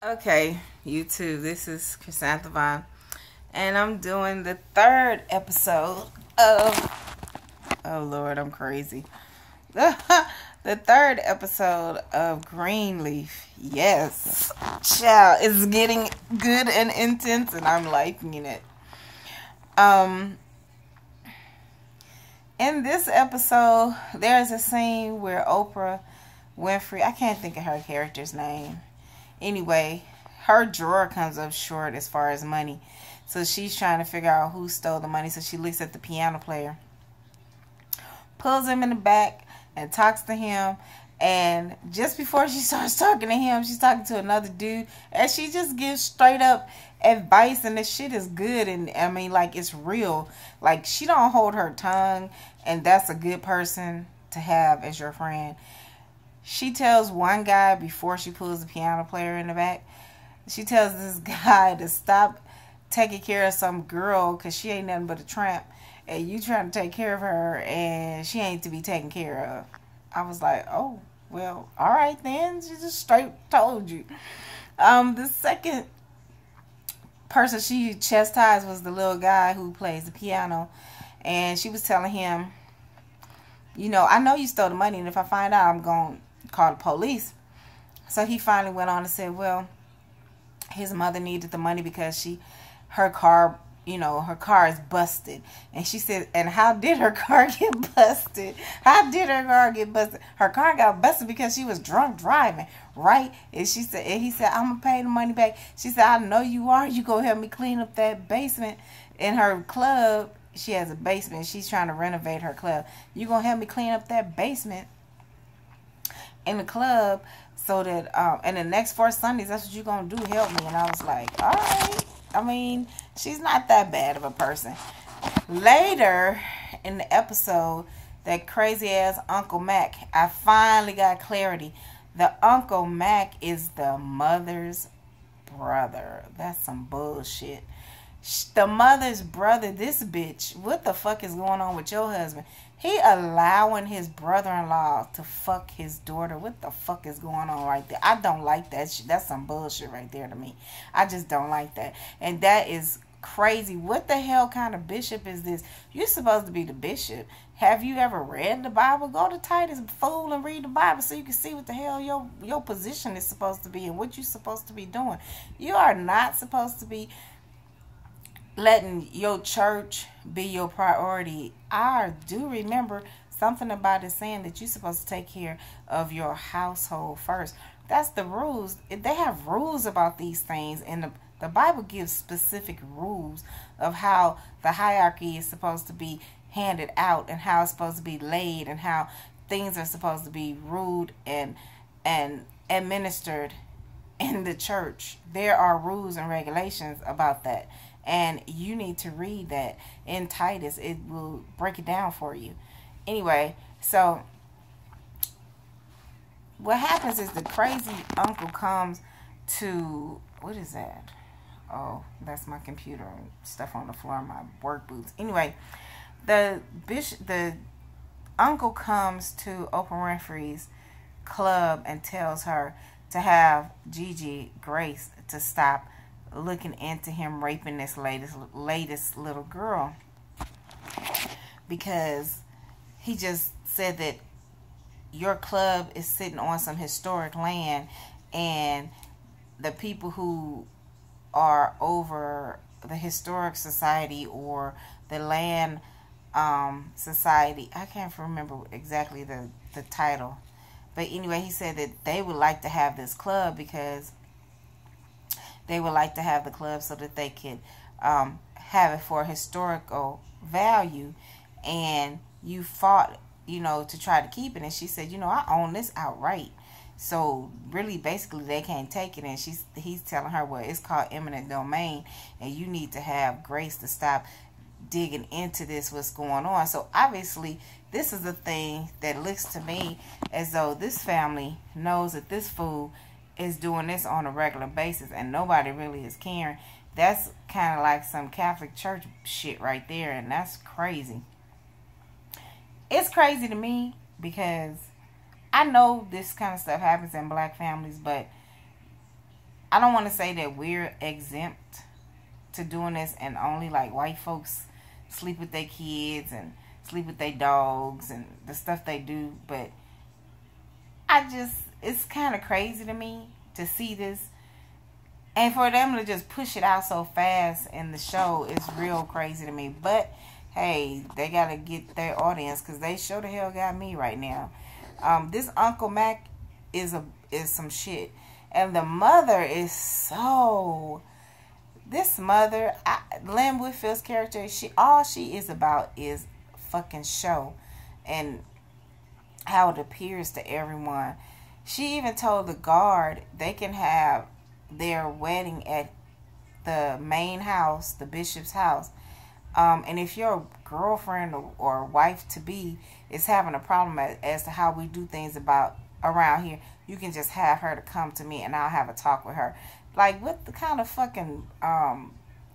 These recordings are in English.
Okay, YouTube, this is Chrysanthemum Vine, and I'm doing the third episode of, oh Lord, I'm crazy. The third episode of Greenleaf. Yes, child, it's getting good and intense, and I'm liking it. Um, in this episode, there's a scene where Oprah Winfrey, I can't think of her character's name. Anyway, her drawer comes up short as far as money. So she's trying to figure out who stole the money. So she looks at the piano player, pulls him in the back, and talks to him. And just before she starts talking to him, she's talking to another dude. And she just gives straight up advice. And this shit is good. And I mean, like, it's real. Like, she don't hold her tongue. And that's a good person to have as your friend. She tells one guy before she pulls the piano player in the back, she tells this guy to stop taking care of some girl because she ain't nothing but a tramp, and you trying to take care of her, and she ain't to be taken care of. I was like, oh, well, all right then. She just straight told you. The second person she chastised was the little guy who plays the piano, and she was telling him, you know, I know you stole the money, and if I find out, I'm going to call the police. So he finally went on and said, well, his mother needed the money because her car, her car is busted. And she said, and how did her car get busted? How did her car get busted? Her car got busted because she was drunk driving, right? And he said, I'm going to pay the money back. She said, I know you are. You go help me clean up that basement in her club. She has a basement. She's trying to renovate her club. You going to help me clean up that basement in the club so that in the next 4 Sundays, that's what you're going to do, help me. And I was like, all right. I mean, she's not that bad of a person. Later in the episode, that crazy ass Uncle Mac, I finally got clarity. The Uncle Mac is the mother's brother. That's some bullshit. The mother's brother, this bitch, what the fuck is going on with your husband? He allowing his brother-in-law to fuck his daughter. What the fuck is going on right there? I don't like that shit. That's some bullshit right there to me. I just don't like that. And that is crazy. What the hell kind of bishop is this? You're supposed to be the bishop. Have you ever read the Bible? Go to Titus, fool, and read the Bible so you can see what the hell your position is supposed to be and what you're supposed to be doing. You are not supposed to be letting your church be your priority. I do remember something about it saying that you're supposed to take care of your household first. That's the rules. They have rules about these things, and the Bible gives specific rules of how the hierarchy is supposed to be handed out and how it's supposed to be laid and how things are supposed to be ruled and administered in the church. There are rules and regulations about that. And you need to read that in Titus. It will break it down for you. Anyway, so what happens is the crazy uncle comes to, what is that? Oh, that's my computer and stuff on the floor, my work boots. Anyway, the uncle comes to Oprah Winfrey's club and tells her to have Gigi Grace to stop looking into him raping this latest little girl, because he just said that your club is sitting on some historic land, and the people who are over the historic society or the land society, I can't remember exactly the title, but anyway, he said that they would like to have this club because they would like to have the club so that they could have it for historical value. And you fought, to try to keep it. And she said, I own this outright. So really, basically, they can't take it. And he's telling her, well, it's called eminent domain. And you need to have grace to stop digging into this, what's going on. So obviously, this is a thing that looks to me as though this family knows that this fool is doing this on a regular basis and nobody really is caring. That's kind of like some Catholic Church shit right there, and that's crazy. It's crazy to me because I know this kind of stuff happens in black families, but I don't want to say that we're exempt to doing this and only like white folks sleep with their kids and sleep with their dogs and the stuff they do, but it's kind of crazy to me to see this. And for them to just push it out so fast in the show is real crazy to me. But, hey, they got to get their audience because they sure the hell got me right now. This Uncle Mac is some shit. And the mother is so... This mother, Lynn Whitfield's character, all she is about is fucking show. And how it appears to everyone. She even told the guard they can have their wedding at the main house, the bishop's house. And if your girlfriend or wife to be is having a problem as to how we do things around here, you can just have her to come to me and I'll have a talk with her. Like, what the kind of fucking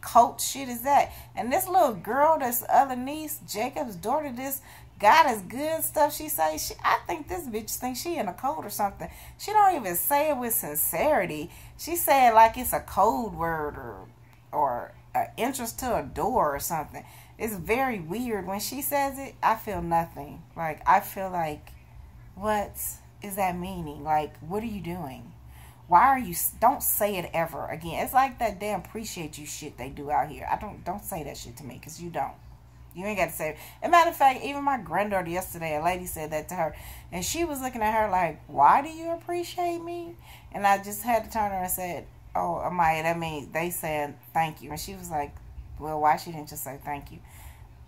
cult shit is that? And this little girl, this other niece, Jacob's daughter, this God is good stuff she says. I think this bitch thinks she in a code or something. She don't even say it with sincerity. She say it like it's a code word or an entrance to a door or something. It's very weird. When she says it, I feel nothing. Like, I feel like, what is that meaning? Like, what are you doing? Why are you... Don't say it ever again. It's like that damn appreciate you shit they do out here. Don't say that shit to me because you don't. You ain't got to say it. As a matter of fact, even my granddaughter yesterday, a lady said that to her. And she was looking at her like, why do you appreciate me? And I just had to turn her and said, oh, Amaya, that means they said thank you. And she was like, well, why she didn't just say thank you?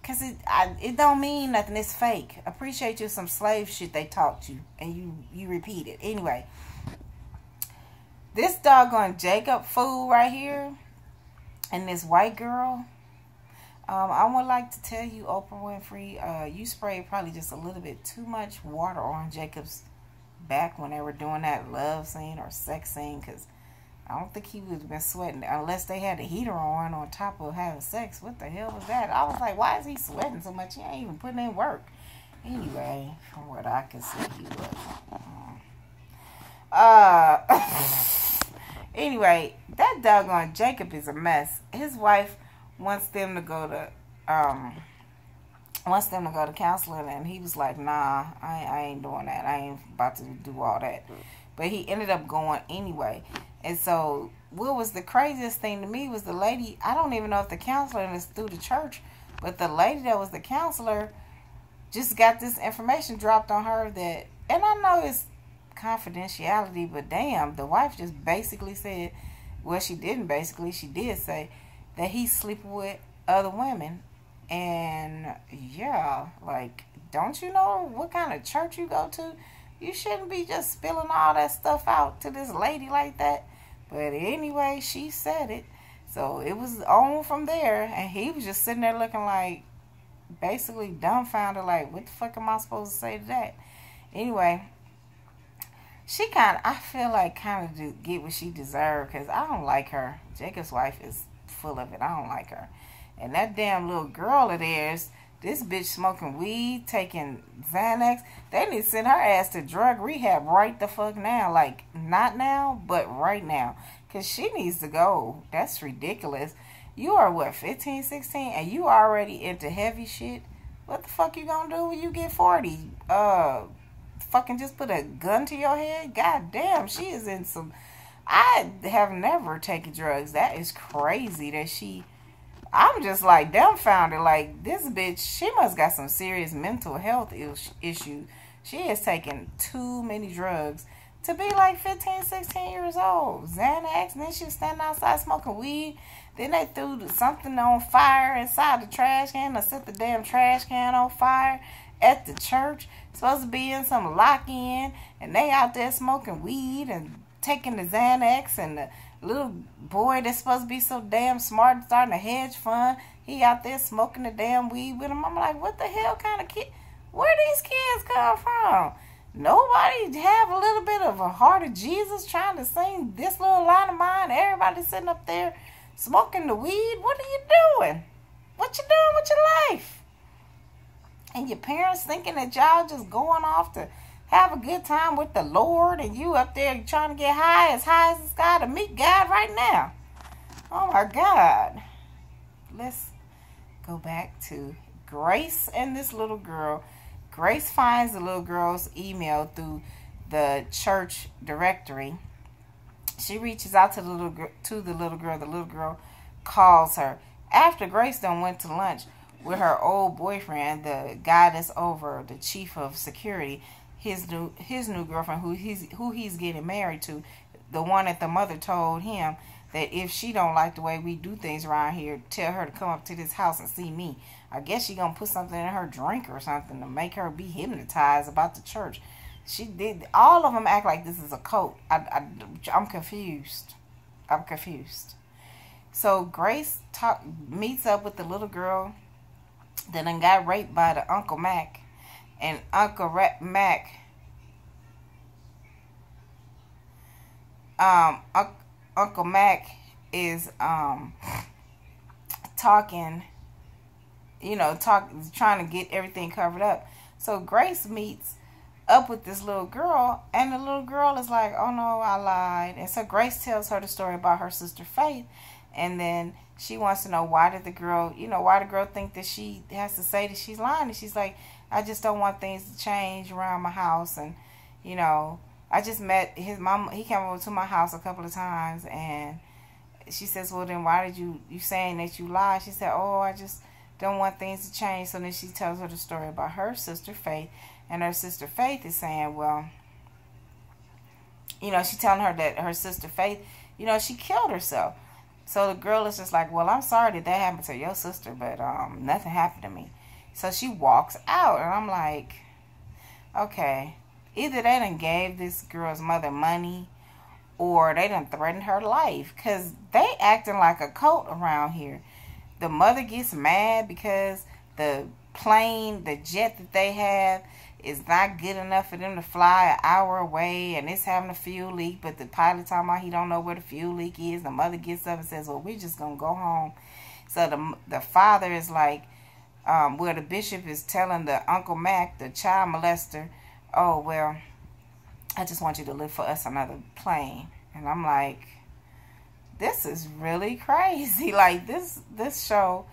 Because it don't mean nothing. It's fake. Appreciate you some slave shit they taught you. And you repeat it. Anyway. This doggone Jacob fool right here. And this white girl. I would like to tell you, Oprah Winfrey, you sprayed probably just a little bit too much water on Jacob's back when they were doing that love scene or sex scene, because I don't think he would have been sweating unless they had the heater on top of having sex. What the hell was that? I was like, why is he sweating so much? He ain't even putting in work. Anyway, from what I could see, he was. Anyway, that doggone Jacob is a mess. His wife wants them to go to counseling, and he was like, nah, I ain't doing that. I ain't about to do all that. But he ended up going anyway. And so what was the craziest thing to me was the lady, I don't even know if the counselor is through the church, but the lady that was the counselor just got this information dropped on her that, and I know it's confidentiality, but damn, the wife just basically said, well, she didn't basically, she did say that he's sleeping with other women. And yeah, like, don't you know what kind of church you go to? You shouldn't be just spilling all that stuff out to this lady like that. But anyway, she said it. So it was on from there. And he was just sitting there looking like, basically dumbfounded, like, what the fuck am I supposed to say to that? Anyway, she I feel like kind of get what she deserved, because I don't like her. Jacob's wife is full of it. I don't like her. And that damn little girl of theirs, this bitch smoking weed, taking Xanax. They need to send her ass to drug rehab right the fuck now. Like, not now, but right now. Because she needs to go. That's ridiculous. You are, what, 15, 16? And you already into heavy shit? What the fuck you gonna do when you get 40? Fucking just put a gun to your head? God damn, she is in some... I have never taken drugs. That is crazy that she... I'm just like dumbfounded. Like, this bitch, she must got some serious mental health issues. She has taken too many drugs to be like 15, 16 years old. Xanax, and then she was standing outside smoking weed. Then they threw something on fire inside the trash can, or set the damn trash can on fire at the church. Supposed to be in some lock-in, and they out there smoking weed and taking the Xanax, and the little boy that's supposed to be so damn smart and starting a hedge fund, he out there smoking the damn weed with him. I'm like, what the hell kind of kid? Where these kids come from? Nobody have a little bit of a heart of Jesus trying to sing this little line of mine? Everybody sitting up there smoking the weed. What are you doing? What you doing with your life? And your parents thinking that y'all just going off to have a good time with the Lord, and you up there trying to get high as the sky to meet God right now. Oh my God. Let's go back to Grace and this little girl. Grace finds the little girl's email through the church directory. She reaches out to the little girl. The little girl calls her after Grace done went to lunch with her old boyfriend, the guy that's over the chief of security, his new girlfriend, who he's getting married to, the one that the mother told him that if she don't like the way we do things around here, tell her to come up to this house and see me. I guess she gonna put something in her drink or something to make her be hypnotized about the church. She did. All of them act like this is a cult. I'm confused. I'm confused. So Grace meets up with the little girl that done got raped by the Uncle Mac, and Uncle Mac, Uncle Mac is talking, trying to get everything covered up. So Grace meets up with this little girl, and the little girl is like, oh no, I lied. And so Grace tells her the story about her sister Faith, and then she wants to know why the girl think that she has to say that she's lying. And she's like, I just don't want things to change around my house, and I just met his mom. He came over to my house a couple of times, and she says, well, then why did you saying that you lied? She said, oh, I just don't want things to change. So then she tells her the story about her sister Faith, and her sister Faith is saying, well, she's telling her that her sister Faith, she killed herself. So the girl is just like, well, I'm sorry that happened to your sister, but nothing happened to me. So she walks out, and I'm like, okay, either they done gave this girl's mother money, or they done threatened her life, because they acting like a cult around here. The mother gets mad because the jet that they have is not good enough for them to fly an hour away, and it's having a fuel leak, but the pilot talking about he don't know where the fuel leak is. The mother gets up and says, well, we're just gonna go home. So the father is like, where the bishop is telling the Uncle Mac, the child molester, oh, well, I just want you to live for us another plane. And I'm like, this is really crazy. Like, this show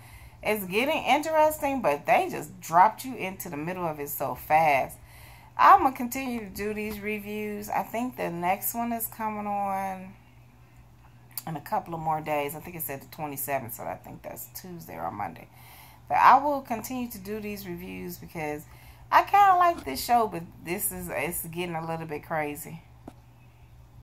is getting interesting, but they just dropped you into the middle of it so fast. I'm going to continue to do these reviews. I think the next one is coming on in a couple of more days. I think it said the 27th, so I think that's Tuesday or Monday. But I will continue to do these reviews because I kind of like this show, but it's getting a little bit crazy.